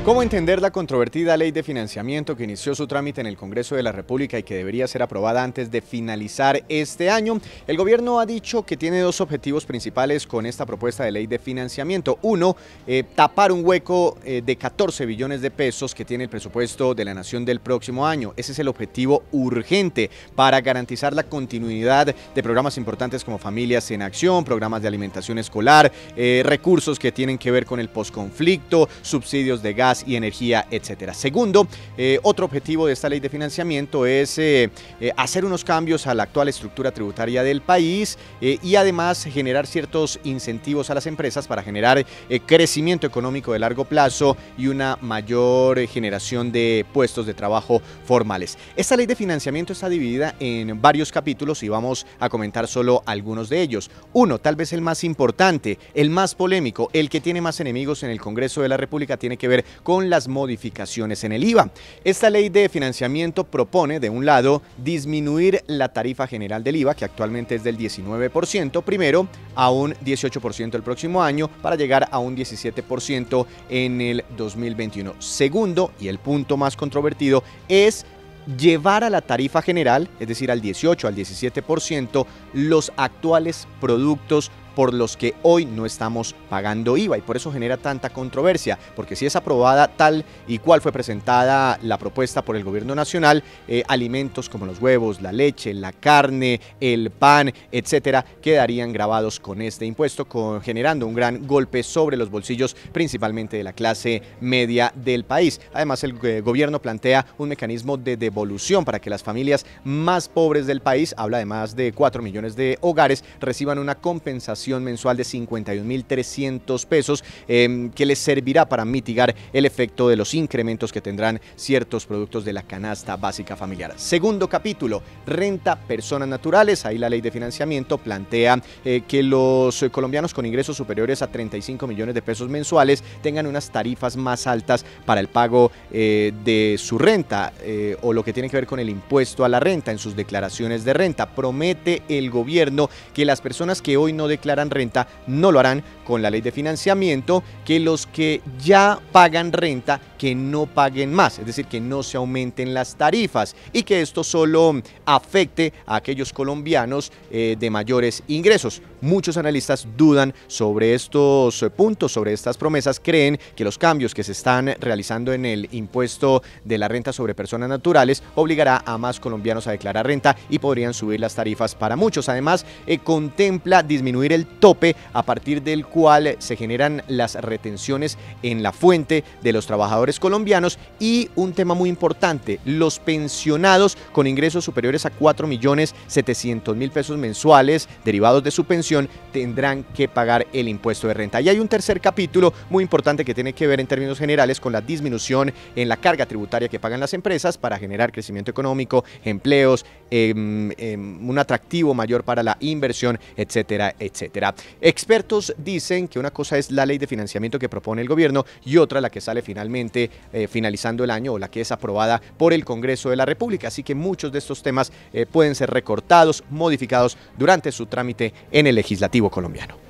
¿Cómo entender la controvertida ley de financiamiento que inició su trámite en el Congreso de la República y que debería ser aprobada antes de finalizar este año? El gobierno ha dicho que tiene dos objetivos principales con esta propuesta de ley de financiamiento. Uno, tapar un hueco de 14 billones de pesos que tiene el presupuesto de la nación del próximo año. Ese es el objetivo urgente para garantizar la continuidad de programas importantes como Familias en Acción, programas de alimentación escolar, recursos que tienen que ver con el posconflicto, subsidios de gas y energía, etcétera. Segundo, otro objetivo de esta ley de financiamiento es hacer unos cambios a la actual estructura tributaria del país y además generar ciertos incentivos a las empresas para generar crecimiento económico de largo plazo y una mayor generación de puestos de trabajo formales. Esta ley de financiamiento está dividida en varios capítulos y vamos a comentar solo algunos de ellos. Uno, tal vez el más importante, el más polémico, el que tiene más enemigos en el Congreso de la República, tiene que ver con las modificaciones en el IVA. Esta ley de financiamiento propone, de un lado, disminuir la tarifa general del IVA, que actualmente es del 19%, primero a un 18% el próximo año, para llegar a un 17% en el 2021. Segundo, y el punto más controvertido, es llevar a la tarifa general, es decir, al 18, al 17%, los actuales productos por los que hoy no estamos pagando IVA, y por eso genera tanta controversia, porque si es aprobada tal y cual fue presentada la propuesta por el gobierno nacional, alimentos como los huevos, la leche, la carne, el pan, etcétera, quedarían gravados con este impuesto, generando un gran golpe sobre los bolsillos, principalmente de la clase media del país. Además, el gobierno plantea un mecanismo de devolución para que las familias más pobres del país, habla de más de 4 millones de hogares, reciban una compensación mensual de 51.300 pesos que les servirá para mitigar el efecto de los incrementos que tendrán ciertos productos de la canasta básica familiar. Segundo capítulo, renta personas naturales. Ahí la ley de financiamiento plantea que los colombianos con ingresos superiores a 35 millones de pesos mensuales tengan unas tarifas más altas para el pago de su renta o lo que tiene que ver con el impuesto a la renta en sus declaraciones de renta. Promete el gobierno que las personas que hoy no declaran renta no lo harán con la ley de financiamiento, que los que ya pagan renta que no paguen más, es decir, que no se aumenten las tarifas y que esto solo afecte a aquellos colombianos de mayores ingresos. Muchos analistas dudan sobre estos puntos, sobre estas promesas, creen que los cambios que se están realizando en el impuesto de la renta sobre personas naturales obligará a más colombianos a declarar renta y podrían subir las tarifas para muchos. Además, contempla disminuir el tope a partir del cual se generan las retenciones en la fuente de los trabajadores colombianos y un tema muy importante, los pensionados con ingresos superiores a 4.700.000 pesos mensuales derivados de su pensión tendrán que pagar el impuesto de renta. Y hay un tercer capítulo muy importante que tiene que ver en términos generales con la disminución en la carga tributaria que pagan las empresas para generar crecimiento económico, empleos, un atractivo mayor para la inversión, etcétera, etcétera. Expertos dicen que una cosa es la ley de financiamiento que propone el gobierno y otra la que sale finalmente finalizando el año o la que es aprobada por el Congreso de la República. Así que muchos de estos temas pueden ser recortados, modificados durante su trámite en el legislativo colombiano.